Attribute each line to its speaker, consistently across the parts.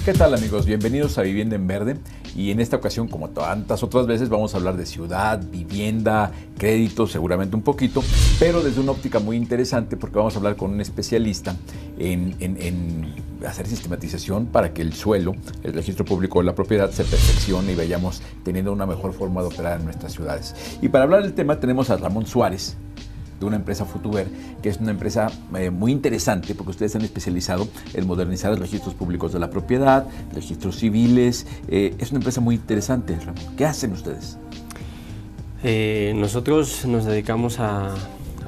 Speaker 1: ¿Qué tal, amigos? Bienvenidos a Vivienda en Verde, y en esta ocasión, como tantas otras veces, vamos a hablar de ciudad, vivienda, crédito, seguramente un poquito, pero desde una óptica muy interesante, porque vamos a hablar con un especialista en hacer sistematización para que el suelo, el registro público de la propiedad, se perfeccione y vayamos teniendo una mejor forma de operar en nuestras ciudades. Y para hablar del tema tenemos a Ramón Suárez, de una empresa Futuver, que es una empresa muy interesante porque ustedes se han especializado en modernizar los registros públicos de la propiedad, registros civiles. Es una empresa muy interesante, Ramón. ¿Qué hacen ustedes?
Speaker 2: Nosotros nos dedicamos a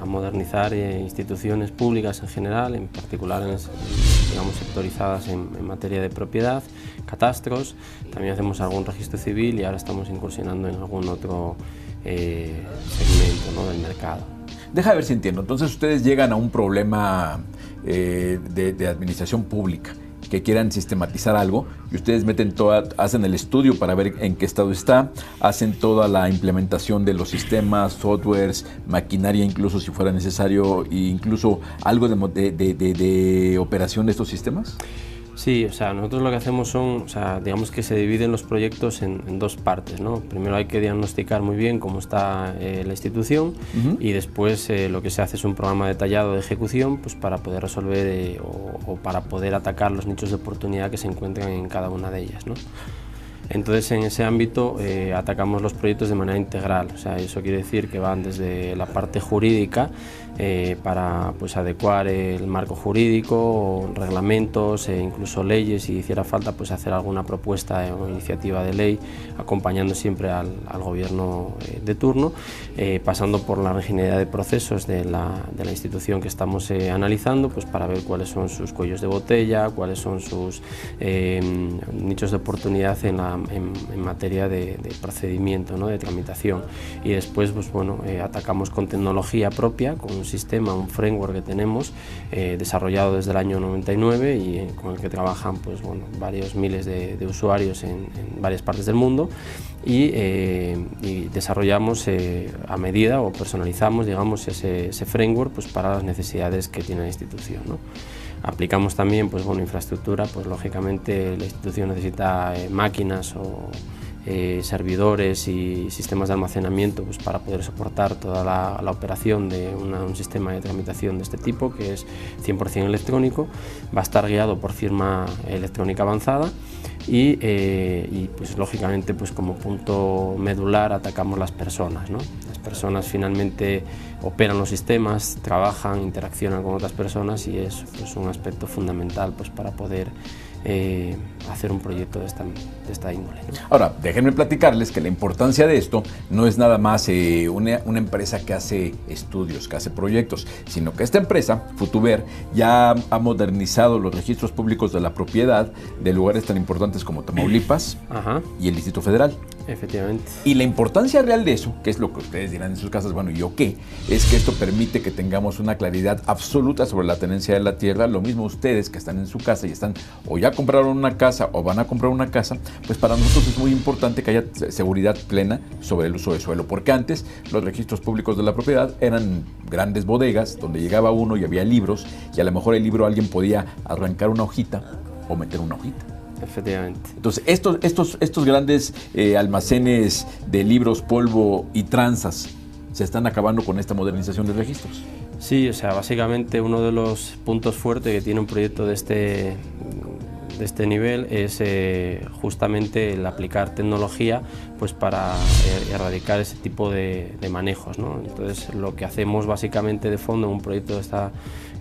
Speaker 2: modernizar instituciones públicas en general, en particular digamos, sectorizadas en materia de propiedad, catastros. También hacemos algún registro civil y ahora estamos incursionando en algún otro segmento, ¿no?, del mercado.
Speaker 1: Deja ver si entiendo. Entonces ustedes llegan a un problema de administración pública, que quieran sistematizar algo, y ustedes hacen el estudio para ver en qué estado está, hacen toda la implementación de los sistemas, softwares, maquinaria, incluso si fuera necesario, e incluso algo de operación de estos sistemas.
Speaker 2: Sí, o sea, nosotros lo que hacemos son, digamos que se dividen los proyectos en dos partes, ¿no? Primero hay que diagnosticar muy bien cómo está la institución, y después lo que se hace es un programa detallado de ejecución, pues para poder resolver o para poder atacar los nichos de oportunidad que se encuentran en cada una de ellas, ¿no? Entonces, en ese ámbito atacamos los proyectos de manera integral. O sea, eso quiere decir que van desde la parte jurídica para, pues, adecuar el marco jurídico, reglamentos, incluso leyes, si hiciera falta, pues hacer alguna propuesta o iniciativa de ley, acompañando siempre al gobierno de turno, pasando por la rigidez de procesos de la institución que estamos analizando, pues para ver cuáles son sus cuellos de botella, cuáles son sus nichos de oportunidad en materia de procedimiento, ¿no?, de tramitación. Y después, pues bueno, atacamos con tecnología propia, con un sistema, un framework que tenemos desarrollado desde el año 99 y con el que trabajan, pues bueno, varios miles de usuarios en varias partes del mundo, y desarrollamos a medida, o personalizamos, digamos, ese framework, pues para las necesidades que tiene la institución, ¿no? Aplicamos también, pues bueno, infraestructura, pues lógicamente la institución necesita máquinas o servidores y sistemas de almacenamiento, pues para poder soportar toda la operación de un sistema de tramitación de este tipo, que es 100% electrónico. Va a estar guiado por firma electrónica avanzada, y pues lógicamente, pues como punto medular atacamos las personas, ¿no? Las personas finalmente operan los sistemas, trabajan, interaccionan con otras personas, y es, pues, un aspecto fundamental, pues para poder hacer un proyecto de esta índole, ¿no?
Speaker 1: Ahora, déjenme platicarles que la importancia de esto no es nada más una empresa que hace estudios, que hace proyectos, sino que esta empresa, Futuver, ya ha modernizado los registros públicos de la propiedad de lugares tan importantes como Tamaulipas y el Distrito Federal.
Speaker 2: Efectivamente.
Speaker 1: Y la importancia real de eso, que es lo que ustedes dirán en sus casas, bueno, ¿yo qué? Es que esto permite que tengamos una claridad absoluta sobre la tenencia de la tierra. Lo mismo ustedes que están en su casa y están, o ya compraron una casa o van a comprar una casa, pues para nosotros es muy importante que haya seguridad plena sobre el uso de suelo, porque antes los registros públicos de la propiedad eran grandes bodegas donde llegaba uno y había libros, y a lo mejor el libro alguien podía arrancar una hojita o meter una hojita.
Speaker 2: Efectivamente.
Speaker 1: Entonces, estos grandes almacenes de libros, polvo y tranzas se están acabando con esta modernización de registros.
Speaker 2: Sí, o sea, básicamente uno de los puntos fuertes que tiene un proyecto de este nivel es justamente el aplicar tecnología, pues para erradicar ese tipo de manejos, ¿no? Entonces, lo que hacemos básicamente de fondo en un proyecto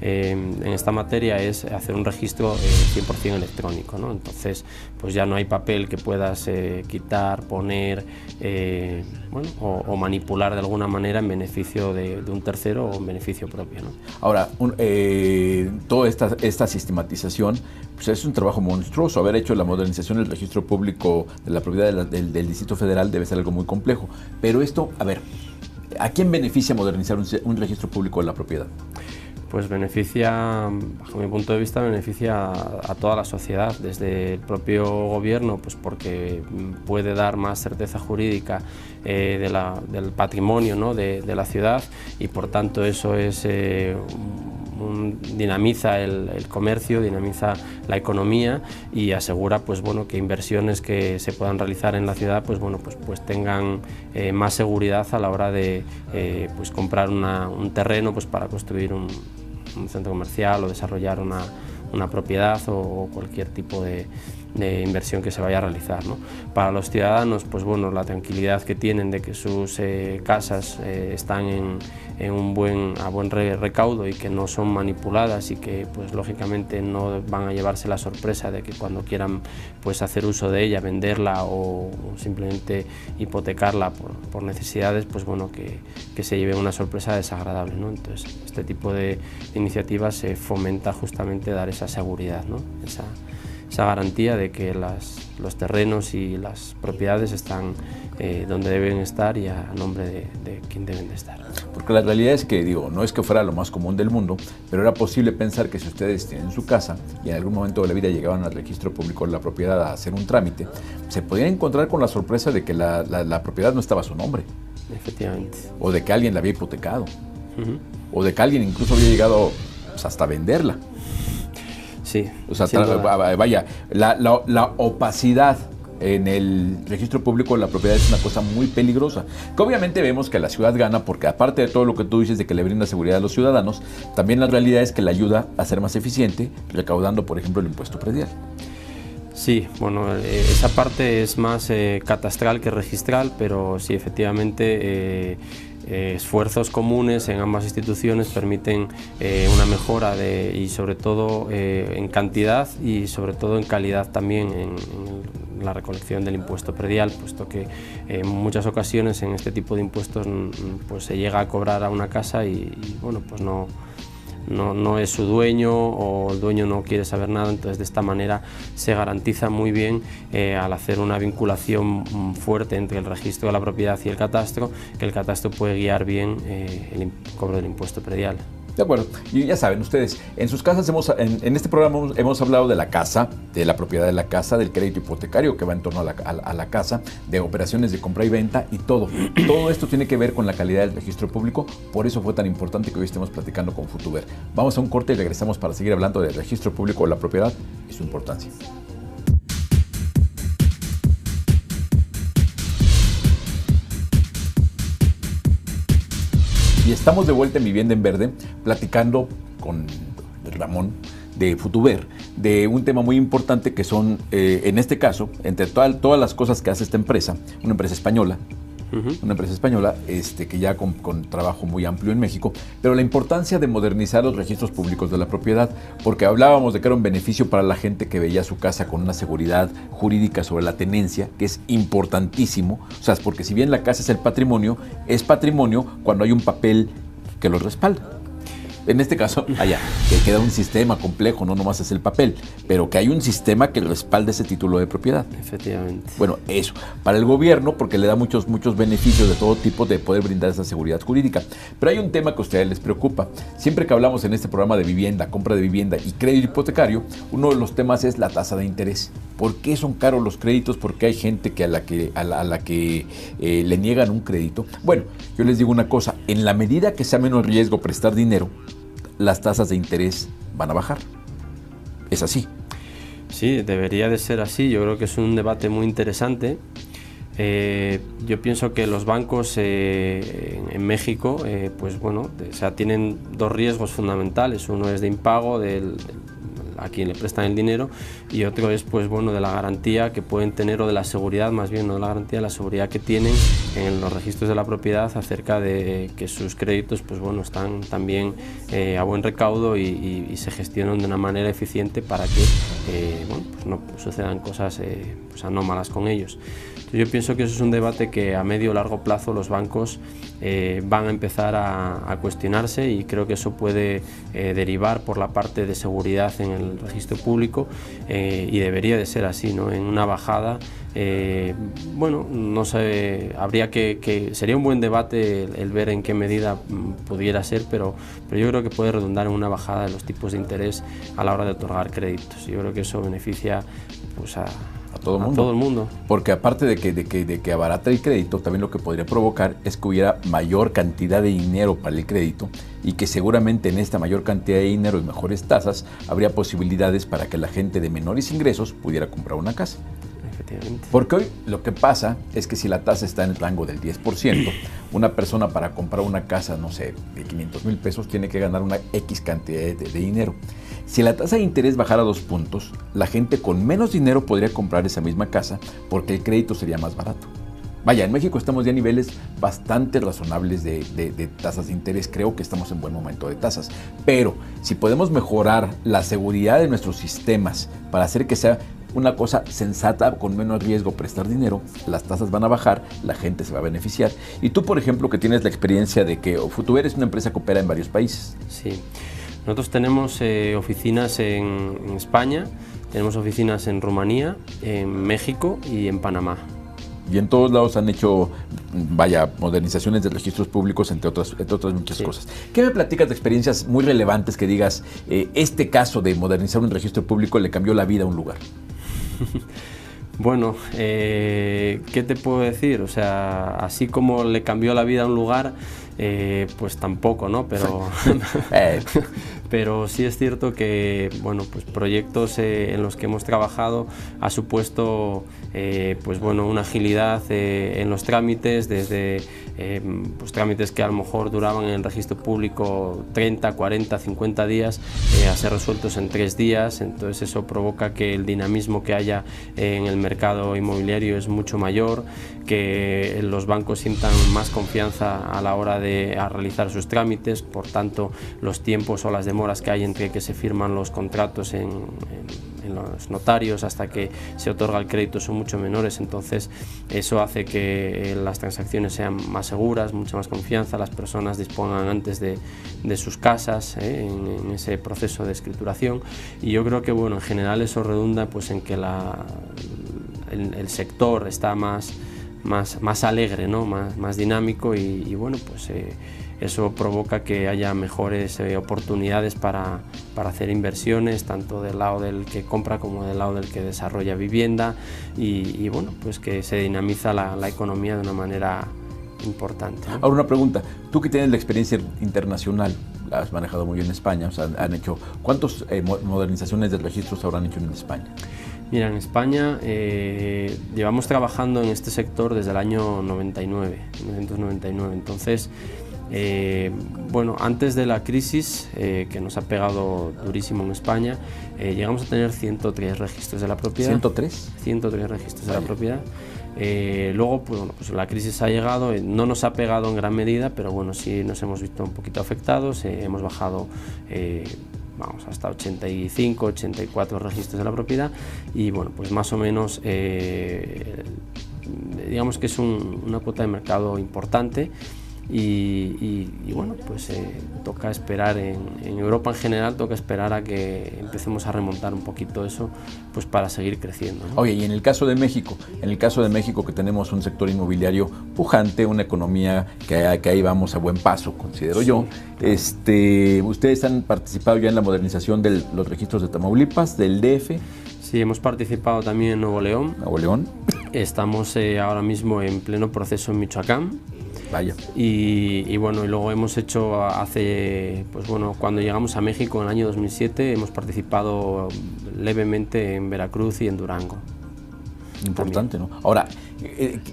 Speaker 2: en esta materia es hacer un registro 100% electrónico, ¿no? Entonces, pues ya no hay papel que puedas quitar, poner, bueno, o manipular de alguna manera en beneficio de un tercero o en beneficio propio, ¿no?
Speaker 1: Ahora, toda esta sistematización, pues es un trabajo monstruoso. Haber hecho la modernización del registro público de la propiedad del Distrito Federal debe ser algo muy complejo. Pero esto, a ver, ¿a quién beneficia modernizar un registro público de la propiedad?
Speaker 2: Pues beneficia, bajo mi punto de vista, beneficia a toda la sociedad, desde el propio gobierno, pues porque puede dar más certeza jurídica del patrimonio, ¿no?, de la ciudad, y por tanto eso es dinamiza el comercio, dinamiza la economía y asegura pues, bueno, que inversiones que se puedan realizar en la ciudad pues, bueno, pues tengan más seguridad a la hora de pues comprar un terreno pues, para construir un centro comercial o desarrollar una propiedad o cualquier tipo de inversión que se vaya a realizar, ¿no? Para los ciudadanos, pues bueno, la tranquilidad que tienen de que sus casas están a buen recaudo y que no son manipuladas y que pues lógicamente no van a llevarse la sorpresa de que cuando quieran pues hacer uso de ella, venderla o simplemente hipotecarla por necesidades, pues bueno, que se lleven una sorpresa desagradable, ¿no? Entonces, este tipo de iniciativas se fomenta justamente dar esa seguridad, ¿no? Esa garantía de que los terrenos y las propiedades están donde deben estar y a nombre de quien deben de estar.
Speaker 1: Porque la realidad es que, digo, no es que fuera lo más común del mundo, pero era posible pensar que si ustedes tienen su casa y en algún momento de la vida llegaban al registro público de la propiedad a hacer un trámite, se podían encontrar con la sorpresa de que la propiedad no estaba a su nombre.
Speaker 2: Efectivamente.
Speaker 1: O de que alguien la había hipotecado. O de que alguien incluso había llegado pues, hasta venderla.
Speaker 2: Sí,
Speaker 1: o sea, vaya, la opacidad en el registro público de la propiedad es una cosa muy peligrosa, que obviamente vemos que la ciudad gana, porque aparte de todo lo que tú dices de que le brinda seguridad a los ciudadanos, también la realidad es que le ayuda a ser más eficiente, recaudando, por ejemplo, el impuesto predial.
Speaker 2: Sí, bueno, esa parte es más catastral que registral, pero sí, efectivamente, esfuerzos comunes en ambas instituciones permiten una mejora y sobre todo en cantidad y sobre todo en calidad también en la recolección del impuesto predial, puesto que en muchas ocasiones en este tipo de impuestos pues se llega a cobrar a una casa y bueno, pues no es su dueño o el dueño no quiere saber nada, entonces de esta manera se garantiza muy bien al hacer una vinculación fuerte entre el registro de la propiedad y el catastro, que el catastro puede guiar bien el cobro del impuesto predial.
Speaker 1: De acuerdo, y ya saben ustedes, en sus casas en este programa hemos hablado de la casa, de la propiedad de la casa, del crédito hipotecario que va en torno a la casa, de operaciones de compra y venta y todo. Todo esto tiene que ver con la calidad del registro público, por eso fue tan importante que hoy estemos platicando con Futuver. Vamos a un corte y regresamos para seguir hablando del registro público de la propiedad y su importancia. Y estamos de vuelta en Vivienda en Verde, platicando con Ramón de Futuver, de un tema muy importante que son, en este caso, entre todas las cosas que hace esta empresa, una empresa española, que ya con trabajo muy amplio en México, pero la importancia de modernizar los registros públicos de la propiedad, porque hablábamos de que era un beneficio para la gente que veía su casa con una seguridad jurídica sobre la tenencia, que es importantísimo, o sea, porque si bien la casa es patrimonio cuando hay un papel que lo respalda. En este caso, que queda un sistema complejo, no nomás es el papel, pero que hay un sistema que respalde ese título de propiedad.
Speaker 2: Efectivamente.
Speaker 1: Bueno, eso, para el gobierno, porque le da muchos beneficios de todo tipo de poder brindar esa seguridad jurídica. Pero hay un tema que a ustedes les preocupa. Siempre que hablamos en este programa de vivienda, compra de vivienda y crédito hipotecario, uno de los temas es la tasa de interés. ¿Por qué son caros los créditos? ¿Por qué hay gente a la que le niegan un crédito? Bueno, yo les digo una cosa, en la medida que sea menos riesgo prestar dinero, las tasas de interés van a bajar. Es así.
Speaker 2: Sí, debería de ser así. Yo creo que es un debate muy interesante. Yo pienso que los bancos en México, pues bueno, tienen dos riesgos fundamentales. Uno es de impago a quien le prestan el dinero y otro es pues bueno de la garantía que pueden tener o de la seguridad, más bien no de la garantía, la seguridad que tienen en los registros de la propiedad acerca de que sus créditos pues bueno están también a buen recaudo y se gestionan de una manera eficiente para que bueno, pues no sucedan cosas pues anómalas con ellos. Yo pienso que eso es un debate que a medio o largo plazo los bancos van a empezar a cuestionarse y creo que eso puede derivar por la parte de seguridad en el registro público y debería de ser así, ¿no? En una bajada, bueno, no sé, sería un buen debate el ver en qué medida pudiera ser, pero yo creo que puede redundar en una bajada de los tipos de interés a la hora de otorgar créditos. Yo creo que eso beneficia pues,
Speaker 1: A todo mundo.
Speaker 2: A todo el mundo.
Speaker 1: Porque aparte de que abarata el crédito, también lo que podría provocar es que hubiera mayor cantidad de dinero para el crédito y que seguramente en esta mayor cantidad de dinero y mejores tasas habría posibilidades para que la gente de menores ingresos pudiera comprar una casa.
Speaker 2: Efectivamente.
Speaker 1: Porque hoy lo que pasa es que si la tasa está en el rango del 10%, una persona para comprar una casa, no sé, de 500,000 pesos tiene que ganar una X cantidad de dinero. Si la tasa de interés bajara 2 puntos, la gente con menos dinero podría comprar esa misma casa porque el crédito sería más barato. Vaya, en México estamos ya a niveles bastante razonables de tasas de interés. Creo que estamos en buen momento de tasas. Pero si podemos mejorar la seguridad de nuestros sistemas para hacer que sea una cosa sensata, con menos riesgo prestar dinero, las tasas van a bajar, la gente se va a beneficiar. Y tú, por ejemplo, que tienes la experiencia de que tú eres una empresa que opera en varios países.
Speaker 2: Sí. Nosotros tenemos oficinas en España, tenemos oficinas en Rumanía, en México y en Panamá.
Speaker 1: Y en todos lados han hecho, vaya, modernizaciones de registros públicos, entre otras muchas cosas. ¿Qué me platicas de experiencias muy relevantes que digas, este caso de modernizar un registro público le cambió la vida a un lugar?
Speaker 2: Bueno, ¿qué te puedo decir? O sea, así como le cambió la vida a un lugar, pues tampoco, ¿no? Pero sí es cierto que, bueno, pues proyectos en los que hemos trabajado ha supuesto, pues bueno, una agilidad en los trámites, desde pues trámites que a lo mejor duraban en el registro público 30, 40, 50 días, a ser resueltos en 3 días. Entonces eso provoca que el dinamismo que haya en el mercado inmobiliario es mucho mayor, que los bancos sientan más confianza a la hora de realizar sus trámites. Por tanto, los tiempos o las demoras que hay entre que se firman los contratos en los notarios hasta que se otorga el crédito son mucho menores. Entonces eso hace que las transacciones sean más seguras, mucha más confianza, las personas dispongan antes de sus casas en ese proceso de escrituración. Y yo creo que, bueno, en general eso redunda pues en que el sector está más alegre, ¿no? más dinámico y bueno, pues eso provoca que haya mejores oportunidades para hacer inversiones, tanto del lado del que compra como del lado del que desarrolla vivienda y bueno, pues que se dinamiza la economía de una manera importante, ¿no?
Speaker 1: Ahora una pregunta, tú que tienes la experiencia internacional, la has manejado muy bien en España, o sea, ¿cuántas modernizaciones de registros habrán hecho en España?
Speaker 2: Mira, en España llevamos trabajando en este sector desde el año 1999, entonces, bueno, antes de la crisis que nos ha pegado durísimo en España, llegamos a tener 103 registros de la propiedad.
Speaker 1: ¿103?
Speaker 2: 103 registros de la propiedad. Luego, pues, bueno, pues la crisis ha llegado, no nos ha pegado en gran medida, pero bueno, sí nos hemos visto un poquito afectados, hemos bajado vamos, hasta 85, 84 registros de la propiedad y bueno, pues más o menos digamos que es una cuota de mercado importante y bueno, pues toca esperar en Europa en general, toca esperar a que empecemos a remontar un poquito eso pues para seguir creciendo, ¿no?
Speaker 1: Oye, y en el caso de México, que tenemos un sector inmobiliario pujante, una economía que ahí vamos a buen paso, considero yo, ¿ustedes han participado ya en la modernización de los registros de Tamaulipas, del DF?
Speaker 2: Sí, hemos participado también en Nuevo León.
Speaker 1: Nuevo León.
Speaker 2: Estamos ahora mismo en pleno proceso en Michoacán.
Speaker 1: Vaya.
Speaker 2: Y bueno, y luego hemos hecho pues bueno, cuando llegamos a México en el año 2007, hemos participado levemente en Veracruz y en Durango.
Speaker 1: Importante, ¿no? Ahora,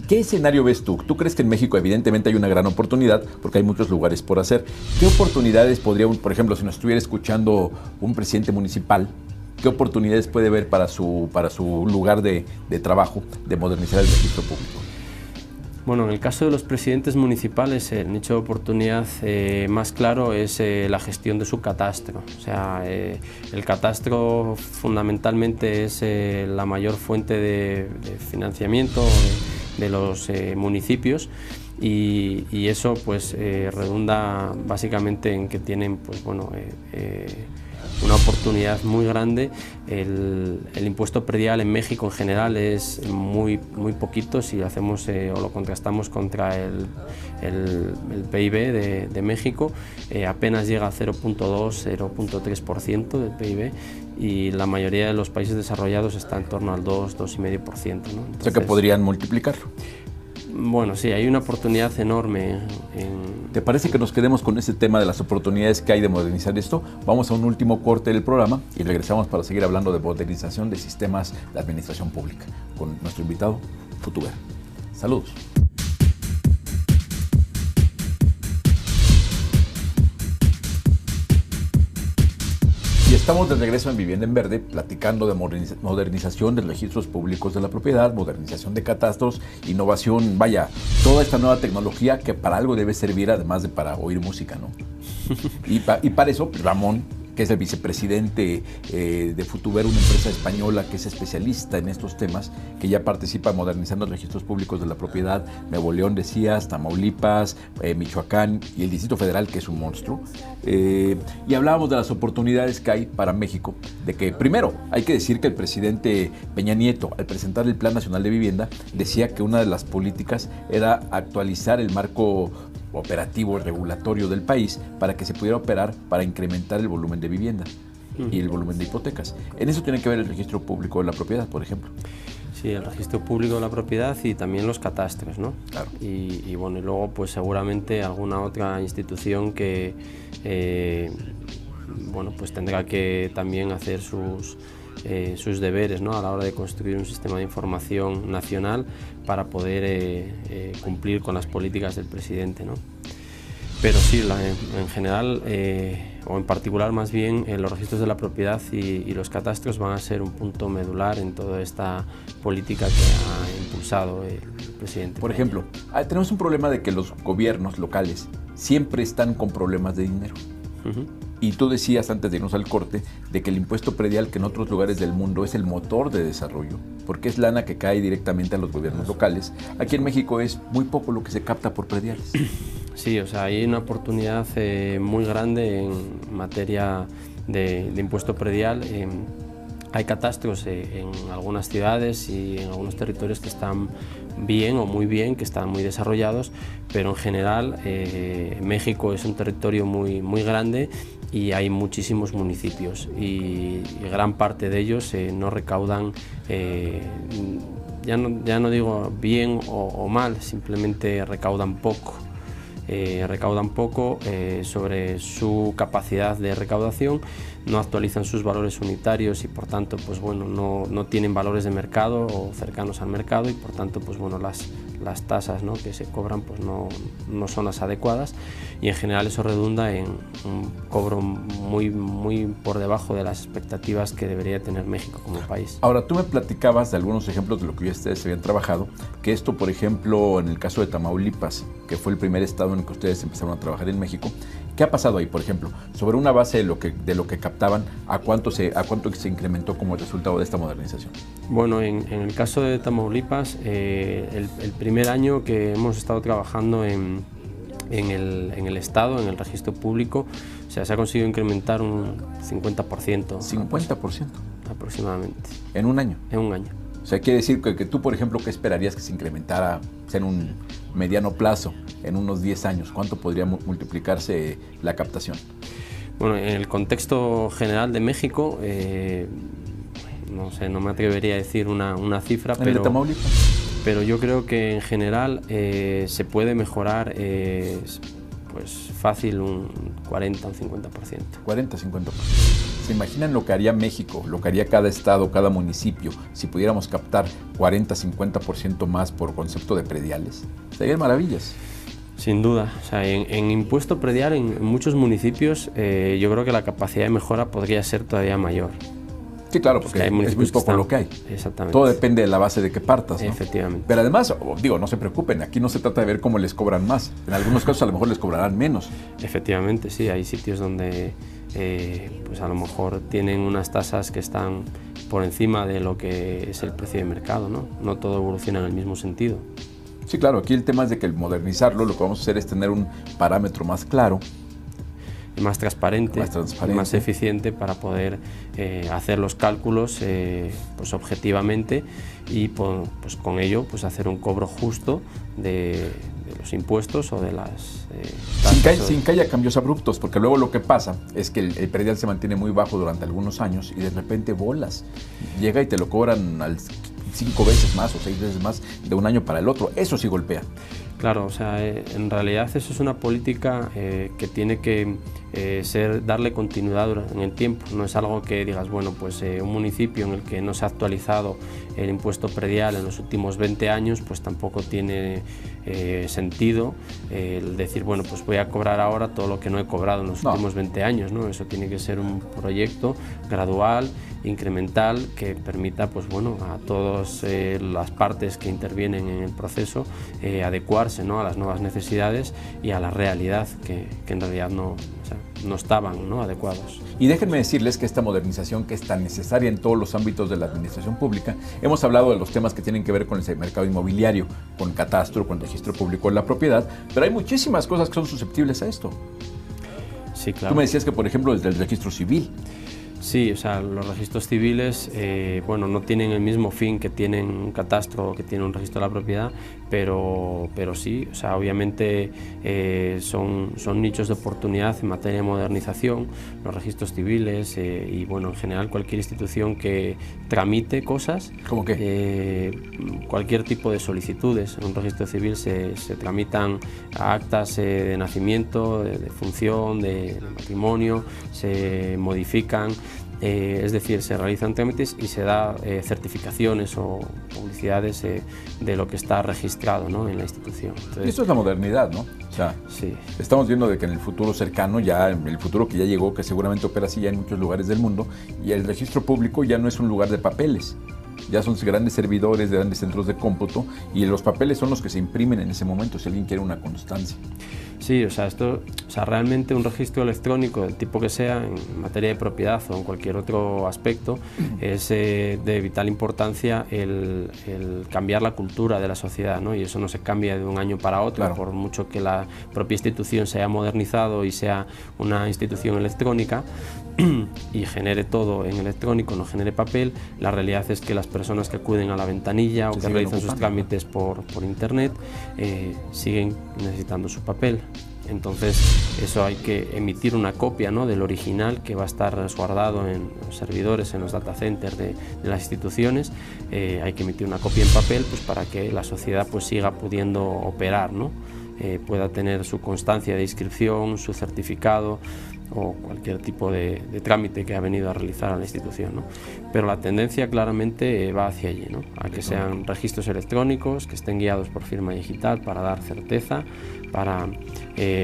Speaker 1: ¿qué escenario ves tú? ¿Tú crees que en México evidentemente hay una gran oportunidad porque hay muchos lugares por hacer? ¿Qué oportunidades podría, por ejemplo, si nos estuviera escuchando un presidente municipal, qué oportunidades puede ver para su lugar de trabajo de modernizar el registro público?
Speaker 2: Bueno, en el caso de los presidentes municipales, el nicho de oportunidad más claro es la gestión de su catastro. O sea, el catastro fundamentalmente es la mayor fuente de financiamiento de los municipios y eso pues redunda básicamente en que tienen pues bueno una oportunidad muy grande. El impuesto predial en México en general es muy poquito si lo hacemos o lo contrastamos contra el PIB de México, apenas llega a 0,2-0,3% del PIB, y la mayoría de los países desarrollados está en torno al 2-2,5%, ¿no? Entonces,
Speaker 1: o sea que podrían multiplicarlo.
Speaker 2: Bueno, sí, hay una oportunidad enorme.
Speaker 1: ¿Te parece que nos quedemos con ese tema de las oportunidades que hay de modernizar esto? Vamos a un último corte del programa y regresamos para seguir hablando de modernización de sistemas de administración pública con nuestro invitado, Futuber. Saludos. Y estamos de regreso en Vivienda en Verde, platicando de modernización de registros públicos de la propiedad, modernización de catastros, innovación, vaya, toda esta nueva tecnología que para algo debe servir, además de para oír música, ¿no? Y para eso, Ramón, que es el vicepresidente de Futuber, una empresa española que es especialista en estos temas, que ya participa modernizando registros públicos de la propiedad, Nuevo León, decías, Tamaulipas, Michoacán y el Distrito Federal, que es un monstruo. Y hablábamos de las oportunidades que hay para México, de que primero hay que decir que el presidente Peña Nieto, al presentar el Plan Nacional de Vivienda, decía que una de las políticas era actualizar el marco operativo regulatorio del país para que se pudiera operar para incrementar el volumen de vivienda y el volumen de hipotecas. En eso tiene que ver el registro público de la propiedad, por ejemplo.
Speaker 2: Sí, el registro público de la propiedad y también los catastros, ¿no? Claro. Y bueno, y luego pues seguramente alguna otra institución que bueno, pues tendrá que también hacer sus deberes, ¿no?, a la hora de construir un sistema de información nacional para poder cumplir con las políticas del presidente, ¿no? Pero sí, en general, o en particular más bien, los registros de la propiedad y los catastros van a ser un punto medular en toda esta política que ha impulsado el presidente.
Speaker 1: Por ejemplo, tenemos un problema de que los gobiernos locales siempre están con problemas de dinero. Y tú decías antes de irnos al corte de que el impuesto predial, que en otros lugares del mundo es el motor de desarrollo, porque es lana que cae directamente a los gobiernos locales, aquí en México es muy poco lo que se capta por prediales.
Speaker 2: Sí, o sea, hay una oportunidad muy grande en materia de impuesto predial. Hay catastros en algunas ciudades y en algunos territorios que están bien o muy bien, que están muy desarrollados, pero en general México es un territorio muy grande y hay muchísimos municipios y gran parte de ellos no recaudan, ya no digo bien o mal, simplemente recaudan poco. Sobre su capacidad de recaudación, no actualizan sus valores unitarios y por tanto pues bueno, no tienen valores de mercado o cercanos al mercado y por tanto pues bueno, las tasas, ¿no?, que se cobran pues no son las adecuadas y en general eso redunda en un cobro muy por debajo de las expectativas que debería tener México como país.
Speaker 1: Ahora, tú me platicabas de algunos ejemplos de lo que ustedes habían trabajado, que esto, por ejemplo, en el caso de Tamaulipas, que fue el primer estado en el que ustedes empezaron a trabajar en México, ¿qué ha pasado ahí, por ejemplo? Sobre una base de lo que captaban, ¿a cuánto se incrementó como resultado de esta modernización?
Speaker 2: Bueno, en el caso de Tamaulipas, el primer año que hemos estado trabajando en el Estado, en el registro público, o sea, se ha conseguido incrementar un 50%.
Speaker 1: ¿50%?
Speaker 2: Aproximadamente.
Speaker 1: ¿En un año?
Speaker 2: En un año.
Speaker 1: O sea, quiere decir que tú, por ejemplo, ¿qué esperarías que se incrementara en un mediano plazo, en unos 10 años? ¿Cuánto podría multiplicarse la captación?
Speaker 2: Bueno, en el contexto general de México, no sé, no me atrevería a decir una cifra,
Speaker 1: ¿En el de Tamaulipas?
Speaker 2: Pero yo creo que en general se puede mejorar pues fácil un 40 o un 50%.
Speaker 1: 40 50%. ¿Se imaginan lo que haría México, lo que haría cada estado, cada municipio, si pudiéramos captar 40-50% más por concepto de prediales? Serían maravillas.
Speaker 2: Sin duda, o sea, en impuesto predial en muchos municipios yo creo que la capacidad de mejora podría ser todavía mayor.
Speaker 1: Sí, claro, porque es muy poco lo que hay.
Speaker 2: Exactamente.
Speaker 1: Todo depende de la base de que partas, ¿no?
Speaker 2: Efectivamente.
Speaker 1: Pero además, digo, no se preocupen, aquí no se trata de ver cómo les cobran más. En algunos casos a lo mejor les cobrarán menos.
Speaker 2: Efectivamente, sí, hay sitios donde pues a lo mejor tienen unas tasas que están por encima de lo que es el precio de mercado, ¿no? No todo evoluciona en el mismo sentido.
Speaker 1: Sí, claro, aquí el tema es de que el modernizarlo lo que vamos a hacer es tener un parámetro más claro.
Speaker 2: más transparente, más eficiente para poder hacer los cálculos pues objetivamente y pues con ello pues hacer un cobro justo de los impuestos o de las
Speaker 1: sin que haya cambios abruptos, porque luego lo que pasa es que el predial se mantiene muy bajo durante algunos años y de repente bolas, llega y te lo cobran 5 veces más o 6 veces más de un año para el otro. Eso sí golpea.
Speaker 2: Claro, o sea, en realidad eso es una política que tiene que darle continuidad en el tiempo. No es algo que digas, bueno, pues un municipio en el que no se ha actualizado el impuesto predial en los últimos 20 años, pues tampoco tiene sentido el decir, bueno, pues voy a cobrar ahora todo lo que no he cobrado en los últimos 20 años, ¿no? Eso tiene que ser un proyecto gradual, incremental, que permita, pues bueno, a todas las partes que intervienen en el proceso adecuarse, ¿no?, a las nuevas necesidades y a la realidad que en realidad no estaban, ¿no?, adecuados.
Speaker 1: Y déjenme decirles que esta modernización, que es tan necesaria en todos los ámbitos de la administración pública, hemos hablado de los temas que tienen que ver con el mercado inmobiliario, con catastro, con registro público de la propiedad, pero hay muchísimas cosas que son susceptibles a esto.
Speaker 2: Sí, claro.
Speaker 1: Tú me decías que, por ejemplo, desde el registro civil.
Speaker 2: Sí, o sea, los registros civiles, bueno, no tienen el mismo fin que tienen un catastro o que tiene un registro de la propiedad, pero sí, o sea, obviamente son nichos de oportunidad en materia de modernización, los registros civiles y, bueno, en general cualquier institución que tramite cosas.
Speaker 1: ¿Cómo qué?
Speaker 2: Cualquier tipo de solicitudes. En un registro civil se tramitan actas de nacimiento, de función, de matrimonio, se modifican. Es decir, se realizan trámites y se da certificaciones o publicidades de lo que está registrado, ¿no?, en la institución. Entonces,
Speaker 1: y esto es la modernidad, ¿no? O sea,
Speaker 2: sí.
Speaker 1: Estamos viendo de que en el futuro cercano, ya en el futuro que ya llegó, que seguramente opera así ya en muchos lugares del mundo, y el registro público ya no es un lugar de papeles. Ya son grandes servidores de grandes centros de cómputo y los papeles son los que se imprimen en ese momento si alguien quiere una constancia.
Speaker 2: Sí, o sea, realmente un registro electrónico del tipo que sea, en materia de propiedad o en cualquier otro aspecto, es de vital importancia el cambiar la cultura de la sociedad, ¿no? Y eso no se cambia de un año para otro, claro. Por mucho que la propia institución se haya modernizado y sea una institución electrónica y genere todo en electrónico, no genere papel, la realidad es que las personas que acuden a la ventanilla o que realizan sus trámites por internet siguen necesitando su papel. Entonces eso hay que emitir una copia, ¿no?, del original que va a estar resguardado en los servidores, en los data centers de las instituciones. Hay que emitir una copia en papel, pues, para que la sociedad pues siga pudiendo operar, ¿no? Pueda tener su constancia de inscripción, su certificado o cualquier tipo de trámite que ha venido a realizar a la institución, ¿no? Pero la tendencia claramente va hacia allí, ¿no?, a que sean registros electrónicos, que estén guiados por firma digital para dar certeza, para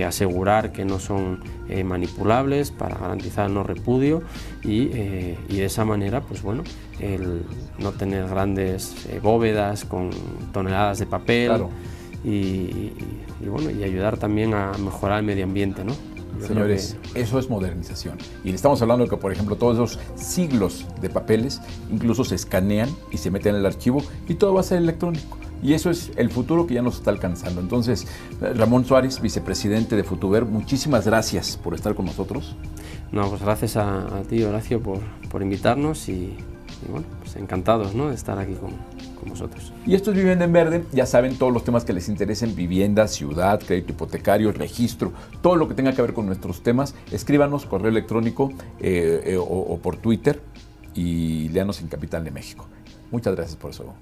Speaker 2: asegurar que no son manipulables, para garantizar el no repudio y de esa manera, pues bueno, el no tener grandes bóvedas con toneladas de papel. Claro. Y bueno, y ayudar también a mejorar el medio ambiente, ¿no?
Speaker 1: Señores, eso es modernización. Y le estamos hablando de que, por ejemplo, todos esos siglos de papeles incluso se escanean y se meten en el archivo y todo va a ser electrónico. Y eso es el futuro que ya nos está alcanzando. Entonces, Ramón Suárez, vicepresidente de Futuver, muchísimas gracias por estar con nosotros.
Speaker 2: No, pues gracias a ti, Horacio, por invitarnos y bueno, pues encantados, ¿no?, de estar aquí con vosotros.
Speaker 1: Y esto es Vivienda en Verde. Ya saben, todos los temas que les interesen: vivienda, ciudad, crédito hipotecario, registro, todo lo que tenga que ver con nuestros temas, escríbanos correo electrónico o por Twitter y léanos en Capital de México. Muchas gracias por eso.